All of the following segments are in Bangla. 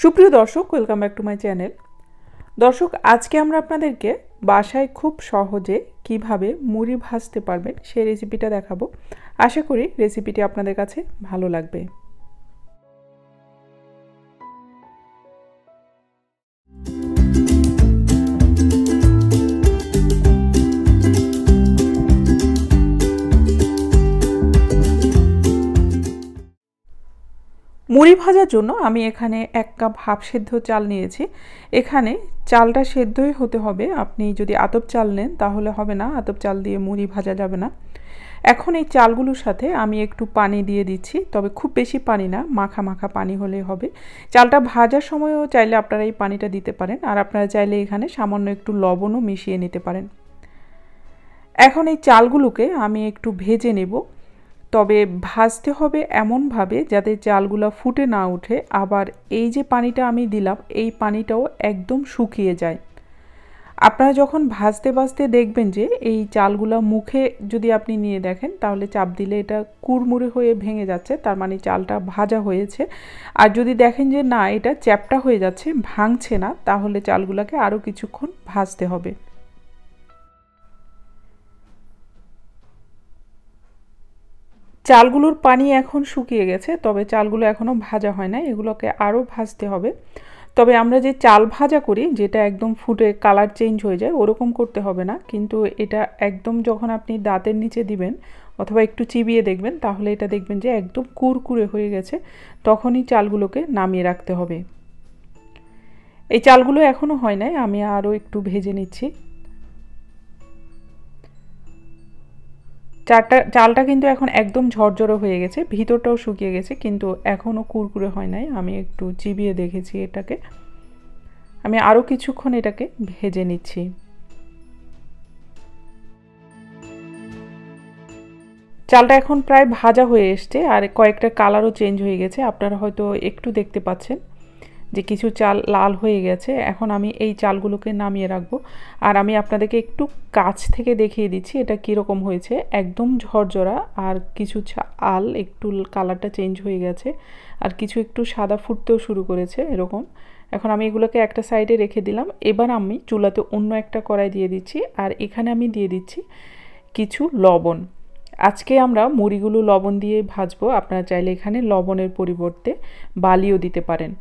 সুপ্রিয় দর্শক, welcome back to my channel. দর্শক, আজকে আমরা আপনাদেরকে বাসায় খুব সহজে কিভাবে মুড়ি ভাজতে পারবেন সেই রেসিপিটা দেখাবো। আশা করি রেসিপিটি আপনাদের কাছে ভালো লাগবে। মুড়ি ভাজার জন্য আমি এখানে 1 কাপ হাফ সেদ্ধ চাল নিয়েছি। এখানে চালটা সেদ্ধই হতে হবে। আপনি যদি আতপ চাল নেন তাহলে হবে না, আতপ চাল দিয়ে মুড়ি ভাজা যাবে না। এখন এই চালগুলোর সাথে আমি একটু পানি দিয়ে দিচ্ছি, তবে খুব বেশি পানি না, মাখা মাখা পানি হলেই হবে। চালটা ভাজার সময়ও চাইলে আপনারা এই পানিটা দিতে পারেন, আর আপনারা চাইলে এখানে সামান্য একটু লবণও মিশিয়ে নিতে পারেন। এখন এই চালগুলোকে আমি একটু ভেজে নেব, তবে ভাজতে হবে এমনভাবে যাতে চালগুলো ফুটে না ওঠে, আবার এই যে পানিটা আমি দিলাম এই পানিটাও একদম শুকিয়ে যায়। আপনারা যখন ভাজতে ভাজতে দেখবেন যে এই চালগুলো মুখে যদি আপনি নিয়ে দেখেন তাহলে চাপ দিলে এটা কুড়মুড়ে হয়ে ভেঙে যাচ্ছে, তার মানে চালটা ভাজা হয়েছে। আর যদি দেখেন যে না, এটা চ্যাপ্টা হয়ে যাচ্ছে, ভাঙছে না, তাহলে চালগুলোকে আরও কিছুক্ষণ ভাজতে হবে। চালগুলোর পানি এখন শুকিয়ে গেছে, তবে চালগুলো এখনও ভাজা হয় না, এগুলোকে আরও ভাজতে হবে। তবে আমরা যে চাল ভাজা করি, যেটা একদম ফুটে কালার চেঞ্জ হয়ে যায়, ওরকম করতে হবে না। কিন্তু এটা একদম যখন আপনি দাঁতের নিচে দিবেন অথবা একটু চিবিয়ে দেখবেন, তাহলে এটা দেখবেন যে একদম কুরকুরে হয়ে গেছে, তখনই চালগুলোকে নামিয়ে রাখতে হবে। এই চালগুলো এখনও হয় নাই, আমি আরও একটু ভেজে নিচ্ছি। চালটা কিন্তু এখন একদম ঝরঝরে হয়ে গেছে, ভিতরটাও শুকিয়ে গেছে, কিন্তু এখনও কুরকুরে হয় নাই। আমি একটু চিবিয়ে দেখেছি এটাকে। আমি আরও কিছুক্ষণ এটাকে ভেজে নিচ্ছি। চালটা এখন প্রায় ভাজা হয়ে এসছে, আর কয়েকটা কালারও চেঞ্জ হয়ে গেছে। আপনারা হয়তো একটু দেখতে পাচ্ছেন যে কিছু চাল লাল হয়ে গেছে। এখন আমি এই চালগুলোকে নামিয়ে রাখবো, আর আমি আপনাদেরকে একটু কাছ থেকে দেখিয়ে দিচ্ছি এটা কীরকম হয়েছে। একদম ঝরঝরা, আর কিছু চাল একটু কালারটা চেঞ্জ হয়ে গেছে, আর কিছু একটু সাদা ফুটতেও শুরু করেছে এরকম। এখন আমি এগুলোকে একটা সাইডে রেখে দিলাম। এবার আমি চুলাতে অন্য একটা কড়াই দিয়ে দিচ্ছি, আর এখানে আমি দিয়ে দিচ্ছি কিছু লবণ। আজকে আমরা মুড়িগুলো লবণ দিয়ে ভাজবো। আপনারা চাইলে এখানে লবণের পরিবর্তে বালিও দিতে পারেন।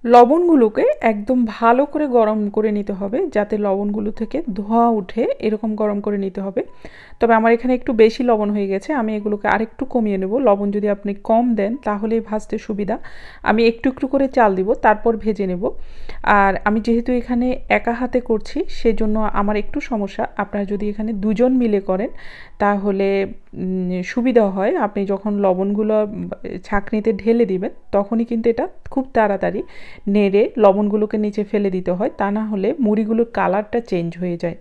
লবণগুলোকে একদম ভালো করে গরম করে নিতে হবে, যাতে লবণগুলো থেকে ধোঁয়া উঠে, এরকম গরম করে নিতে হবে। তবে আমার এখানে একটু বেশি লবণ হয়ে গেছে, আমি এগুলোকে আরেকটু কমিয়ে নেব। লবণ যদি আপনি কম দেন তাহলেই ভাজতে সুবিধা। আমি একটু একটু করে চাল দিব, তারপর ভেজে নেব। আর আমি যেহেতু এখানে একা হাতে করছি, সেজন্য আমার একটু সমস্যা। আপনারা যদি এখানে দুজন মিলে করেন তাহলে সুবিধা হয়। আপনি যখন লবণগুলো ছাঁকনিতে ঢেলে দিবেন তখনই কিন্তু এটা খুব তাড়াতাড়ি নেড়ে লবণগুলোকে নিচে ফেলে দিতে হয়, তা না হলে মুড়িগুলোর কালারটা চেঞ্জ হয়ে যায়।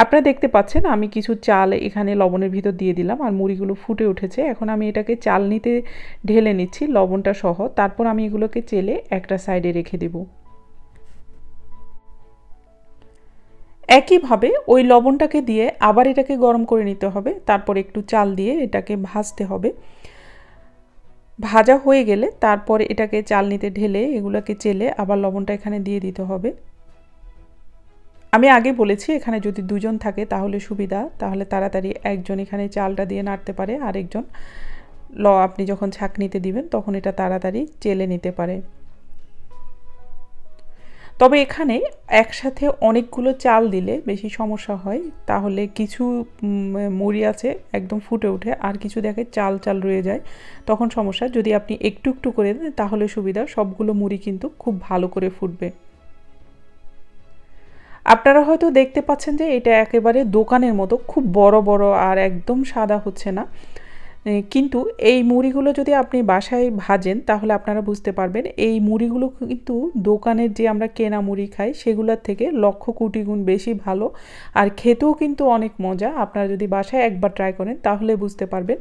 আপনারা দেখতে পাচ্ছেন আমি কিছু চাল এখানে লবণের ভিতর দিয়ে দিলাম, আর মুড়িগুলো ফুটে উঠেছে। এখন আমি এটাকে চালনিতে ঢেলে নিচ্ছি লবণটা সহ, তারপর আমি এগুলোকে চেলে একটা সাইডে রেখে দেব। একইভাবে ওই লবণটাকে দিয়ে আবার এটাকে গরম করে নিতে হবে, তারপর একটু চাল দিয়ে এটাকে ভাজতে হবে। ভাজা হয়ে গেলে তারপর এটাকে চালনিতে ঢেলে এগুলোকে চেলে আবার লবণটা এখানে দিয়ে দিতে হবে। আমি আগে বলেছি এখানে যদি দুজন থাকে তাহলে সুবিধা, তাহলে তাড়াতাড়ি একজন এখানে চালটা দিয়ে নাড়তে পারে, আরেকজন আপনি যখন ছাঁকনিতে দিবেন তখন এটা তাড়াতাড়ি চেলে নিতে পারে। তবে এখানে একসাথে অনেকগুলো চাল দিলে বেশি সমস্যা হয়, তাহলে কিছু মুড়ি আছে একদম ফুটে ওঠে, আর কিছু দেখে চাল চাল রয়ে যায়, তখন সমস্যা। যদি আপনি একটু একটু করে দেন তাহলে সুবিধা, সবগুলো মুড়ি কিন্তু খুব ভালো করে ফুটবে। আপনারা হয়তো দেখতে পাচ্ছেন যে এটা একেবারে দোকানের মতো খুব বড় বড় আর একদম সাদা হচ্ছে না, কিন্তু এই মুড়িগুলো যদি আপনি বাসায় ভাজেন তাহলে আপনারা বুঝতে পারবেন এই মুড়িগুলো কিন্তু দোকানের যে আমরা কেনা মুড়ি খাই সেগুলোর থেকে লক্ষ কোটি গুণ বেশি ভালো, আর খেতেও কিন্তু অনেক মজা। আপনারা যদি বাসায় একবার ট্রাই করেন তাহলে বুঝতে পারবেন।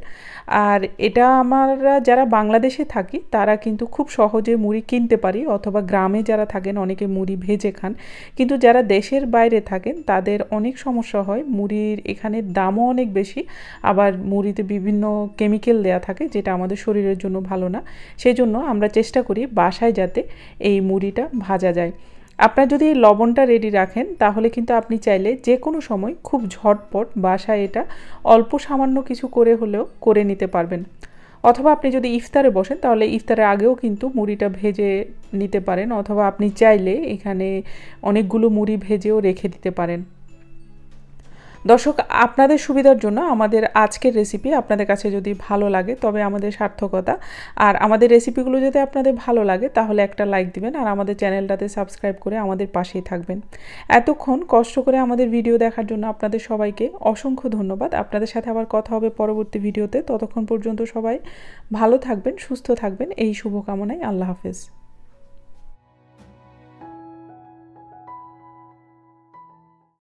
আর এটা আমরা যারা বাংলাদেশে থাকি তারা কিন্তু খুব সহজে মুড়ি কিনতে পারি, অথবা গ্রামে যারা থাকেন অনেকে মুড়ি ভেজে খান। কিন্তু যারা দেশের বাইরে থাকেন তাদের অনেক সমস্যা হয়, মুড়ির এখানে দামও অনেক বেশি, আবার মুড়িতে বিভিন্ন কেমিক্যাল দেয়া থাকে, যেটা আমাদের শরীরের জন্য ভালো না। সেই জন্য আমরা চেষ্টা করি বাসায় যাতে এই মুড়িটা ভাজা যায়। আপনারা যদি লবণটা রেডি রাখেন তাহলে কিন্তু আপনি চাইলে যে কোনো সময় খুব ঝটপট বাসায় এটা অল্প সামান্য কিছু করে হলেও করে নিতে পারবেন। অথবা আপনি যদি ইফতারে বসেন তাহলে ইফতারের আগেও কিন্তু মুড়িটা ভেজে নিতে পারেন, অথবা আপনি চাইলে এখানে অনেকগুলো মুড়ি ভেজেও রেখে দিতে পারেন। দর্শক, আপনাদের সুবিধার জন্য আমাদের আজকের রেসিপি আপনাদের কাছে যদি ভালো লাগে তবে আমাদের সার্থকতা। আর আমাদের রেসিপিগুলো যদি আপনাদের ভালো লাগে তাহলে একটা লাইক দিবেন আর আমাদের চ্যানেলটাতে সাবস্ক্রাইব করে আমাদের পাশেই থাকবেন। এতক্ষণ কষ্ট করে আমাদের ভিডিও দেখার জন্য আপনাদের সবাইকে অসংখ্য ধন্যবাদ। আপনাদের সাথে আবার কথা হবে পরবর্তী ভিডিওতে। ততক্ষণ পর্যন্ত সবাই ভালো থাকবেন, সুস্থ থাকবেন, এই শুভকামনায়। আল্লাহ হাফেজ।